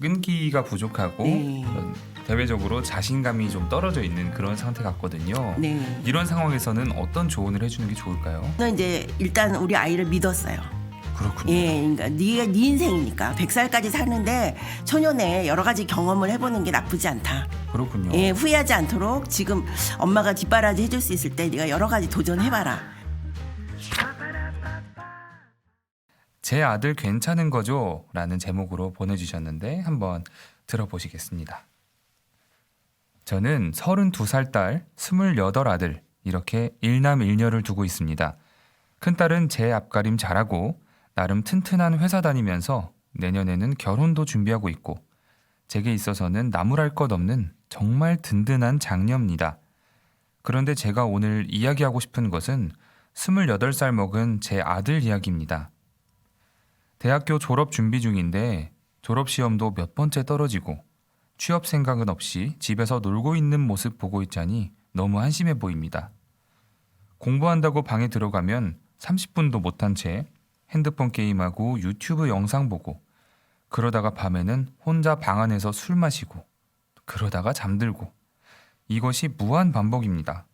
끈기가 부족하고 네. 대외적으로 자신감이 좀 떨어져 있는 그런 상태 같거든요. 네. 이런 상황에서는 어떤 조언을 해주는 게 좋을까요? 저는 이제 일단 우리 아이를 믿었어요. 그렇군요. 예, 그러니까 네 인생이니까 100살까지 사는데 초년에 여러 가지 경험을 해보는 게 나쁘지 않다. 그렇군요. 예, 후회하지 않도록 지금 엄마가 뒷바라지 해줄 수 있을 때 네가 여러 가지 도전해봐라. 제 아들 괜찮은 거죠? 라는 제목으로 보내주셨는데 한번 들어보시겠습니다. 저는 32살 딸, 28 아들 이렇게 일남 일녀를 두고 있습니다. 큰딸은 제 앞가림 잘하고 나름 튼튼한 회사 다니면서 내년에는 결혼도 준비하고 있고 제게 있어서는 나무랄 것 없는 정말 든든한 장녀입니다. 그런데 제가 오늘 이야기하고 싶은 것은 28살 먹은 제 아들 이야기입니다. 대학교 졸업 준비 중인데 졸업시험도 몇 번째 떨어지고 취업 생각은 없이 집에서 놀고 있는 모습 보고 있자니 너무 한심해 보입니다. 공부한다고 방에 들어가면 30분도 못한 채 핸드폰 게임하고 유튜브 영상 보고 그러다가 밤에는 혼자 방 안에서 술 마시고 그러다가 잠들고 이것이 무한 반복입니다.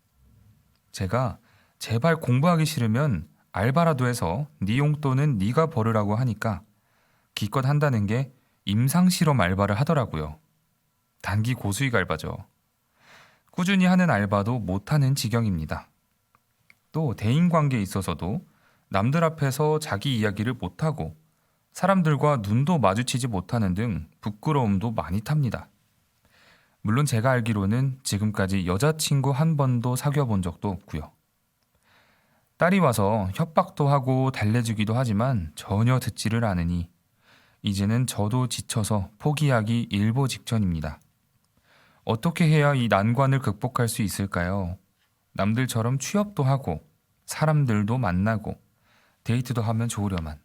제가 제발 공부하기 싫으면 알바라도 해서 네 용돈은 네가 벌으라고 하니까 기껏 한다는 게 임상실험 알바를 하더라고요. 단기 고수익 알바죠. 꾸준히 하는 알바도 못하는 지경입니다. 또 대인관계에 있어서도 남들 앞에서 자기 이야기를 못하고 사람들과 눈도 마주치지 못하는 등 부끄러움도 많이 탑니다. 물론 제가 알기로는 지금까지 여자친구 한 번도 사귀어 본 적도 없고요. 딸이 와서 협박도 하고 달래주기도 하지만 전혀 듣지를 않으니 이제는 저도 지쳐서 포기하기 일보 직전입니다. 어떻게 해야 이 난관을 극복할 수 있을까요? 남들처럼 취업도 하고 사람들도 만나고 데이트도 하면 좋으려만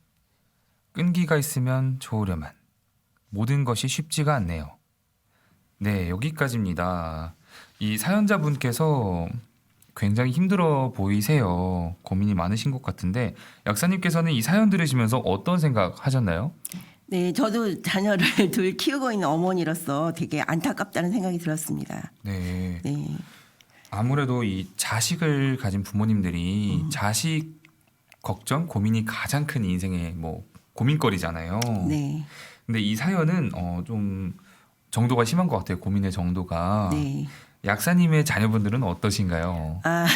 끈기가 있으면 좋으려만 모든 것이 쉽지가 않네요. 네, 여기까지입니다. 이 사연자분께서 굉장히 힘들어 보이세요. 고민이 많으신 것 같은데 약사님께서는 이 사연 들으시면서 어떤 생각 하셨나요? 네, 저도 자녀를 둘 키우고 있는 어머니로서 되게 안타깝다는 생각이 들었습니다. 네. 네. 아무래도 이 자식을 가진 부모님들이 자식 걱정, 고민이 가장 큰 인생의 뭐 고민거리잖아요. 네. 근데 이 사연은 좀 정도가 심한 것 같아요. 고민의 정도가. 네. 약사님의 자녀분들은 어떠신가요? 아,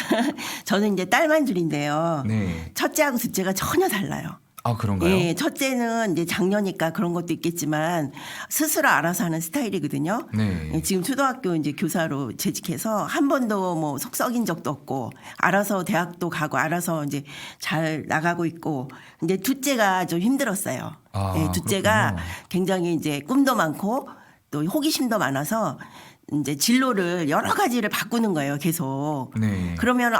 저는 이제 딸만 둘인데요. 네. 첫째하고 둘째가 전혀 달라요. 아, 그런가요? 예, 첫째는 이제 장녀니까 그런 것도 있겠지만 스스로 알아서 하는 스타일이거든요. 네. 예, 지금 초등학교 이제 교사로 재직해서 한 번도 뭐 속 썩인 적도 없고 알아서 대학도 가고 알아서 이제 잘 나가고 있고 근데 둘째가 좀 힘들었어요. 아, 예, 둘째가 그렇군요. 굉장히 이제 꿈도 많고 또 호기심도 많아서 이제 진로를 여러 가지를 바꾸는 거예요, 계속. 네. 그러면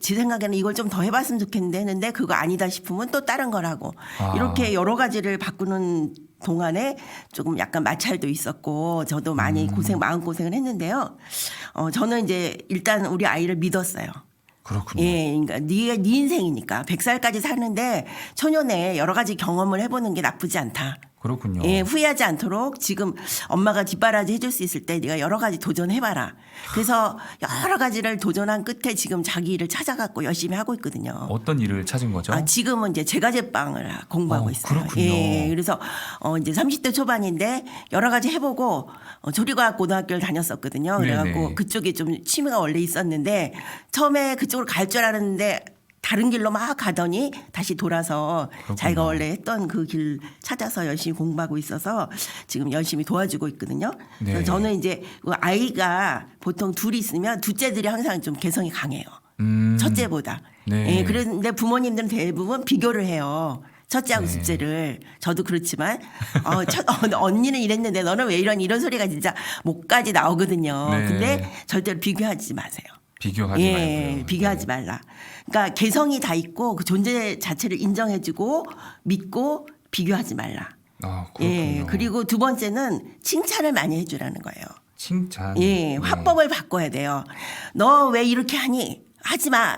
제 생각에는 이걸 좀 더 해봤으면 좋겠는데 했는데 그거 아니다 싶으면 또 다른 걸 하고 아. 이렇게 여러 가지를 바꾸는 동안에 조금 약간 마찰도 있었고 저도 많이 마음고생을 했는데요. 저는 이제 일단 우리 아이를 믿었어요. 그렇군요. 예, 그러니까 네 인생이니까 100살까지 사는데 초년에 여러 가지 경험을 해보는 게 나쁘지 않다. 그렇군요. 예, 후회하지 않도록 지금 엄마가 뒷바라지 해줄 수 있을 때 네가 여러 가지 도전해봐라. 그래서 여러 가지를 도전한 끝에 지금 자기 일을 찾아갖고 열심히 하고 있거든요. 어떤 일을 찾은 거죠? 지금은 이제 제과제빵을 공부하고 있어요. 그렇군요. 예, 그래서 이제 30대 초반인데 여러 가지 해보고 조리과학 고등학교를 다녔었거든요. 그래갖고 네네. 그쪽에 좀 취미가 원래 있었는데 처음에 그쪽으로 갈 줄 알았는데 다른 길로 막 가더니 다시 돌아서 그렇군요. 자기가 원래 했던 그 길 찾아서 열심히 공부하고 있어서 지금 열심히 도와주고 있거든요. 네. 그래서 저는 이제 그 아이가 보통 둘이 있으면 둘째들이 항상 좀 개성이 강해요. 첫째보다. 네. 예, 그런데 부모님들은 대부분 비교를 해요. 첫째하고 네. 둘째를. 저도 그렇지만 언니는 이랬는데 너는 왜 이런 소리가 진짜 목까지 나오거든요. 네. 근데 절대로 비교하지 마세요. 비교하지 예, 말고요. 비교하지 네. 말라. 그러니까 개성이 다 있고 그 존재 자체를 인정해주고 믿고 비교하지 말라. 아, 그렇군요. 예, 그리고 두 번째는 칭찬을 많이 해주라는 거예요. 칭찬. 예, 네. 화법을 바꿔야 돼요. 너 왜 이렇게 하니? 하지 마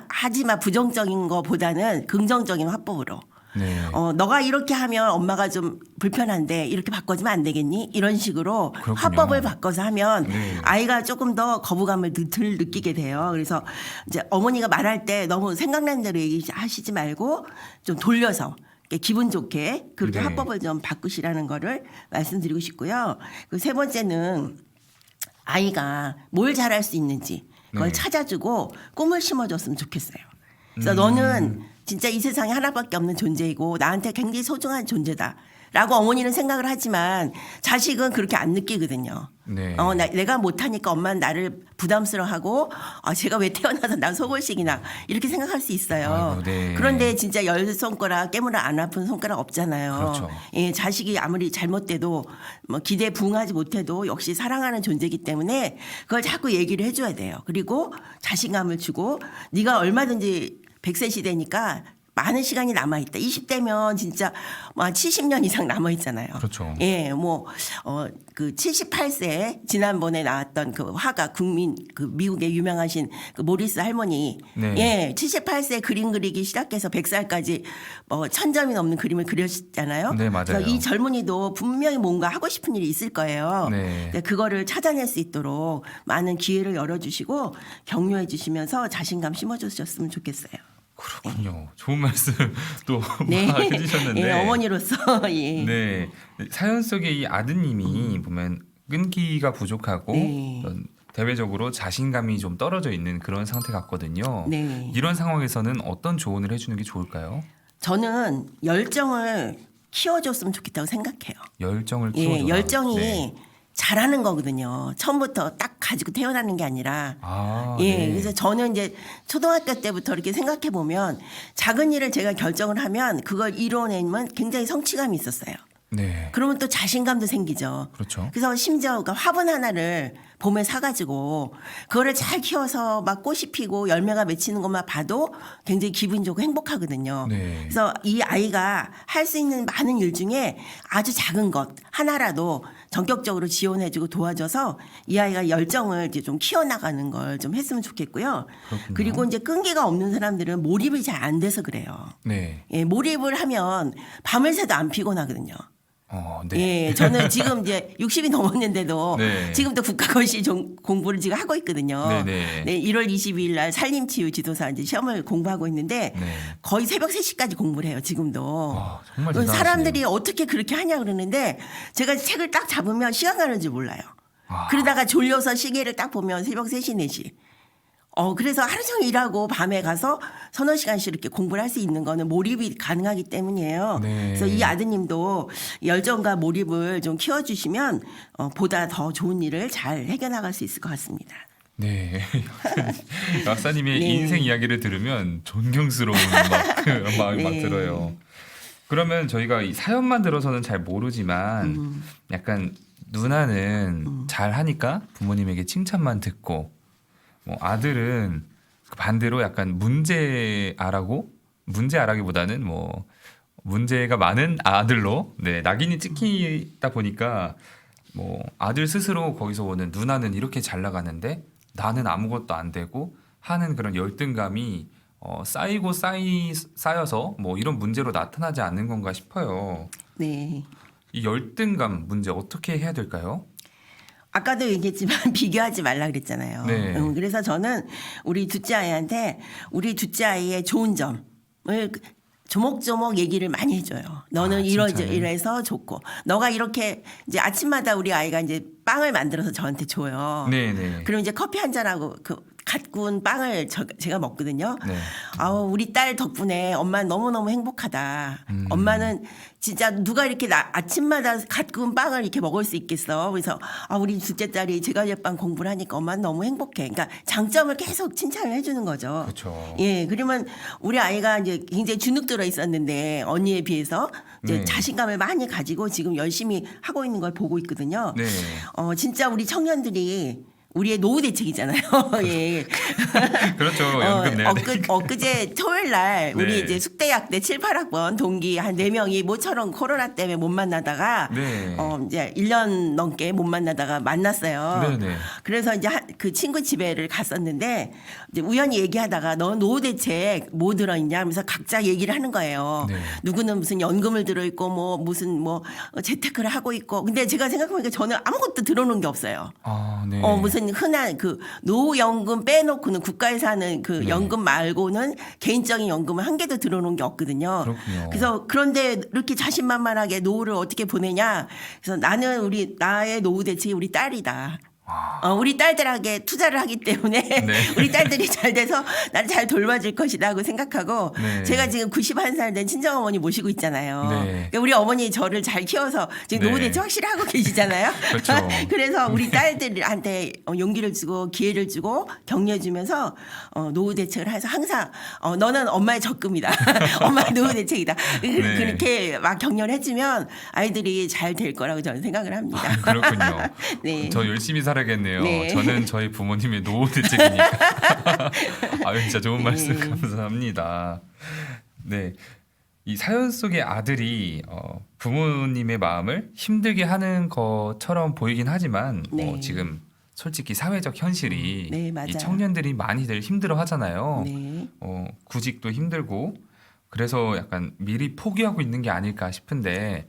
부정적인 거보다는 긍정적인 화법으로. 네. 너가 이렇게 하면 엄마가 좀 불편한데 이렇게 바꿔주면 안 되겠니? 이런 식으로 그렇군요. 화법을 바꿔서 하면 네. 아이가 조금 더 거부감을 덜 느끼게 돼요. 그래서 이제 어머니가 말할 때 너무 생각나는 대로 얘기하시지 말고 좀 돌려서 기분 좋게 그렇게 네. 화법을 좀 바꾸시라는 거를 말씀드리고 싶고요. 그 세 번째는 아이가 뭘 잘할 수 있는지 그걸 네. 찾아주고 꿈을 심어줬으면 좋겠어요. 그래서 너는 진짜 이 세상에 하나밖에 없는 존재이고 나한테 굉장히 소중한 존재다. 라고 어머니는 생각을 하지만 자식은 그렇게 안 느끼거든요. 네. 내가 못하니까 엄마는 나를 부담스러워하고 제가 왜 태어나서 난 속을식이나 이렇게 생각할 수 있어요. 아이고, 네. 그런데 진짜 열 손가락 깨물어 안 아픈 손가락 없잖아요. 그렇죠. 예, 자식이 아무리 잘못돼도 뭐 기대에 부응하지 못해도 역시 사랑하는 존재이기 때문에 그걸 자꾸 얘기를 해줘야 돼요. 그리고 자신감을 주고 네가 얼마든지 100세 시대니까 많은 시간이 남아있다. 20대면 진짜 뭐 70년 이상 남아있잖아요. 그렇죠. 예, 그 78세 지난번에 나왔던 그 화가 그 미국의 유명하신 그 모리스 할머니. 네. 예, 78세 그림 그리기 시작해서 100살까지 1000점이 넘는 그림을 그렸잖아요. 네, 맞아요. 그래서 이 젊은이도 분명히 뭔가 하고 싶은 일이 있을 거예요. 네. 그거를 찾아낼 수 있도록 많은 기회를 열어주시고 격려해 주시면서 자신감 심어주셨으면 좋겠어요. 그렇군요. 좋은 말씀 또 네. 막 해주셨는데. 예, 어머니로서 예. 네. 사연 속에 이 아드님이 보면 끈기가 부족하고 네. 어떤 대외적으로 자신감이 좀 떨어져 있는 그런 상태 같거든요. 네. 이런 상황에서는 어떤 조언을 해주는 게 좋을까요? 저는 열정을 키워줬으면 좋겠다고 생각해요. 열정을 예, 키워줘라. 열정이 네. 잘하는 거거든요. 처음부터 딱 가지고 태어나는 게 아니라. 아, 예, 네. 그래서 저는 이제 초등학교 때부터 이렇게 생각해 보면 작은 일을 제가 결정을 하면 그걸 이뤄내면 굉장히 성취감이 있었어요. 네. 그러면 또 자신감도 생기죠. 그렇죠. 그래서 심지어 그 화분 하나를 봄에 사가지고 그거를 잘 키워서 막 꽃이 피고 열매가 맺히는 것만 봐도 굉장히 기분 좋고 행복하거든요. 네. 그래서 이 아이가 할 수 있는 많은 일 중에 아주 작은 것 하나라도 전격적으로 지원해주고 도와줘서 이 아이가 열정을 이제 좀 키워나가는 걸 좀 했으면 좋겠고요. 그렇군요. 그리고 이제 끈기가 없는 사람들은 몰입이 잘 안 돼서 그래요. 네. 예, 몰입을 하면 밤을 새도 안 피곤하거든요. 네. 예, 저는 지금 이제 60이 넘었는데도 네. 지금도 국가고시 공부를 지금 하고 있거든요. 네네. 네, 1월 22일 날 산림치유 지도사 이제 시험을 공부하고 있는데 네. 거의 새벽 3시까지 공부를 해요, 지금도. 와, 정말 대단하시네요. 사람들이 어떻게 그렇게 하냐 그러는데 제가 책을 딱 잡으면 시간 가는 줄 몰라요. 아. 그러다가 졸려서 시계를 딱 보면 새벽 3시, 4시. 그래서 하루 종일 일하고 밤에 가서 서너 시간씩 이렇게 공부를 할 수 있는 거는 몰입이 가능하기 때문이에요. 네. 그래서 이 아드님도 열정과 몰입을 좀 키워주시면 보다 더 좋은 일을 잘 해결나갈 수 있을 것 같습니다. 네. 박사님의 네. 인생 이야기를 들으면 존경스러운 마음이 막 네. 들어요. 그러면 저희가 이 사연만 들어서는 잘 모르지만 약간 누나는 잘 하니까 부모님에게 칭찬만 듣고 뭐 아들은 반대로 약간 문제아라기보다는 뭐 문제가 많은 아들로 네, 낙인이 찍히다 보니까 뭐 아들 스스로 거기서 오는 누나는 이렇게 잘 나가는데 나는 아무것도 안 되고 하는 그런 열등감이 쌓이고 쌓여서 뭐 이런 문제로 나타나지 않는 건가 싶어요. 네. 이 열등감 문제 어떻게 해야 될까요? 아까도 얘기했지만 비교하지 말라 그랬잖아요. 네. 그래서 저는 우리 둘째 아이한테 우리 둘째 아이의 좋은 점을 조목조목 얘기를 많이 해줘요. 너는 칭찬을. 이래서 좋고 너가 이렇게 이제 아침마다 우리 아이가 이제 빵을 만들어서 저한테 줘요. 네네. 그럼 이제 커피 한 잔하고 그 갓 구운 빵을 제가 먹거든요. 네. 우리 딸 덕분에 엄마는 너무너무 행복하다. 엄마는 진짜 누가 이렇게 아침마다 갓 구운 빵을 이렇게 먹을 수 있겠어. 그래서 우리 둘째 딸이 제과제빵 공부를 하니까 엄마는 너무 행복해. 그러니까 장점을 계속 칭찬을 해주는 거죠. 그렇죠. 예, 그러면 우리 아이가 이제 굉장히 주눅 들어 있었는데 언니에 비해서 이제 네. 자신감을 많이 가지고 지금 열심히 하고 있는 걸 보고 있거든요. 네. 진짜 우리 청년들이 우리의 노후 대책이잖아요. 예. 그렇죠. 연금 내야 돼. 엊그제 토요일 날 우리 네. 이제 숙대약대 7, 8학번 동기 한 4명이 모처럼 코로나 때문에 못 만나다가 네. 이제 1년 넘게 못 만나다가 만났어요. 네네. 그래서 이제 그 친구 집에를 갔었는데 이제 우연히 얘기하다가 너 노후 대책 뭐 들어있냐 하면서 각자 얘기를 하는 거예요. 네. 누구는 무슨 연금을 들어있고 뭐 무슨 뭐 재테크를 하고 있고 근데 제가 생각해보니까 저는 아무것도 들어놓은 게 없어요. 아, 네. 무슨 흔한 그 노후연금 빼놓고는 국가에서 하는 그 네. 연금 말고는 개인적인 연금은 한 개도 들어놓은 게 없거든요. 그렇군요. 그래서 그런데 이렇게 자신만만하게 노후를 어떻게 보내냐. 그래서 나는 나의 노후 대책이 우리 딸이다. 우리 딸들에게 투자를 하기 때문에 네. 우리 딸들이 잘 돼서 나를 잘 돌봐줄 것이라고 생각하고 네. 제가 지금 91살 된 친정어머니 모시고 있잖아요. 네. 그러니까 우리 어머니 저를 잘 키워서 지금 네. 노후 대책 확실히 하고 계시잖아요. 그렇죠. 그래서 우리 딸들한테 용기를 주고 기회를 주고 격려해 주면서 노후 대책을 해서 항상 너는 엄마의 적금이다. 엄마의 노후 대책이다. 네. 그렇게 막 격려를 해주면 아이들이 잘 될 거라고 저는 생각을 합니다. 그렇군요. 네. 저 열심히 살아야겠네요. 네. 저는 저희 부모님의 노후 대책이니까. 아유, 진짜 좋은 말씀 네. 감사합니다. 네. 이 사연 속의 아들이 부모님의 마음을 힘들게 하는 것처럼 보이긴 하지만 네. 지금 솔직히 사회적 현실이 네, 맞아요. 이 청년들이 많이들 힘들어 하잖아요. 네. 구직도 힘들고 그래서 약간 미리 포기하고 있는 게 아닐까 싶은데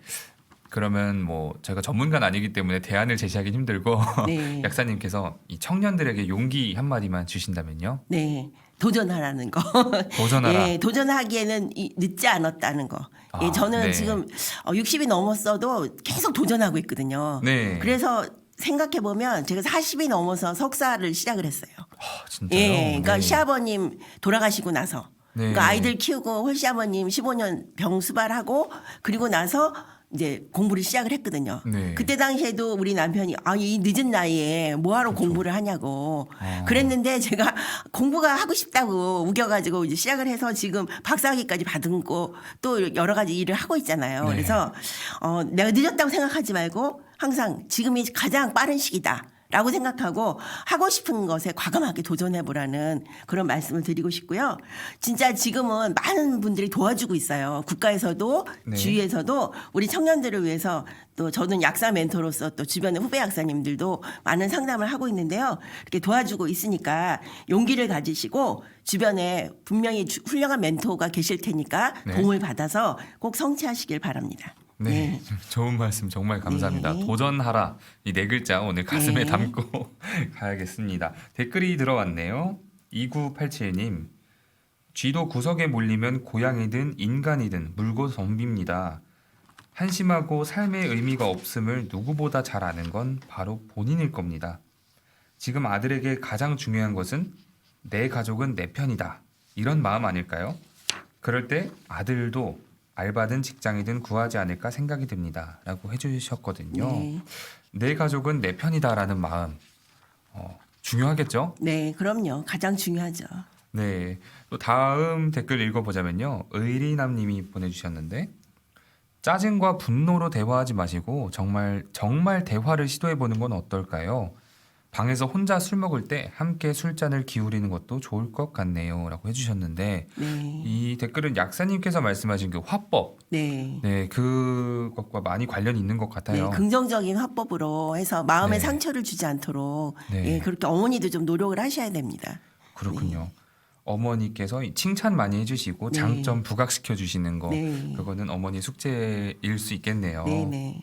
그러면 뭐 저희가 전문가는 아니기 때문에 대안을 제시하기 힘들고 네. 약사님께서 이 청년들에게 용기 한마디만 주신다면요? 네. 도전하라는 거. 도전하라. 예, 도전하기에는 늦지 않았다는 거. 예, 아, 저는 네. 지금 60이 넘었어도 계속 도전하고 있거든요. 네. 그래서 생각해 보면 제가 40이 넘어서 석사를 시작을 했어요. 진짜요? 예, 그러니까 네. 시아버님 돌아가시고 나서 네. 그러니까 아이들 키우고 홀시아버님 15년 병 수발하고 그리고 나서 이제 공부를 시작을 했거든요. 네. 그때 당시에도 우리 남편이 이 늦은 나이에 뭐하러 공부를 하냐고 그랬는데 제가 공부가 하고 싶다고 우겨가지고 이제 시작을 해서 지금 박사학위까지 받은 거 또 여러 가지 일을 하고 있잖아요. 네. 그래서 내가 늦었다고 생각하지 말고 항상 지금이 가장 빠른 시기다. 라고 생각하고 하고 싶은 것에 과감하게 도전해 보라는 그런 말씀을 드리고 싶고요. 진짜 지금은 많은 분들이 도와주고 있어요. 국가에서도 네. 주위에서도 우리 청년들을 위해서 또 저는 약사 멘토로서 또 주변의 후배 약사님들도 많은 상담을 하고 있는데요. 이렇게 도와주고 있으니까 용기를 가지시고 주변에 분명히 훌륭한 멘토가 계실 테니까 네. 도움을 받아서 꼭 성취하시길 바랍니다. 네, 좋은 말씀 정말 감사합니다. 네. 도전하라 이 네 글자 오늘 가슴에 네. 담고 가야겠습니다. 댓글이 들어왔네요. 2987님, 쥐도 구석에 몰리면 고양이든 인간이든 물고 덤빕니다. 한심하고 삶의 의미가 없음을 누구보다 잘 아는 건 바로 본인일 겁니다. 지금 아들에게 가장 중요한 것은 내 가족은 내 편이다. 이런 마음 아닐까요? 그럴 때 아들도 알바든 직장이든 구하지 않을까 생각이 듭니다. 라고 해주셨거든요. 네. 내 가족은 내 편이다라는 마음 중요하겠죠? 네, 그럼요. 가장 중요하죠. 네. 또 다음 댓글 읽어보자면요. 의리남님이 보내주셨는데 짜증과 분노로 대화하지 마시고 정말 대화를 시도해보는 건 어떨까요? 방에서 혼자 술 먹을 때 함께 술잔을 기울이는 것도 좋을 것 같네요. 라고 해주셨는데 네. 이 댓글은 약사님께서 말씀하신 그 화법 네. 네, 그것과 많이 관련이 있는 것 같아요. 네, 긍정적인 화법으로 해서 마음에 네. 상처를 주지 않도록 네. 예, 그렇게 어머니도 좀 노력을 하셔야 됩니다. 그렇군요. 어머니께서 칭찬 많이 해주시고 네. 장점 부각시켜 주시는 거 네. 그거는 어머니 숙제일 수 있겠네요. 네, 네.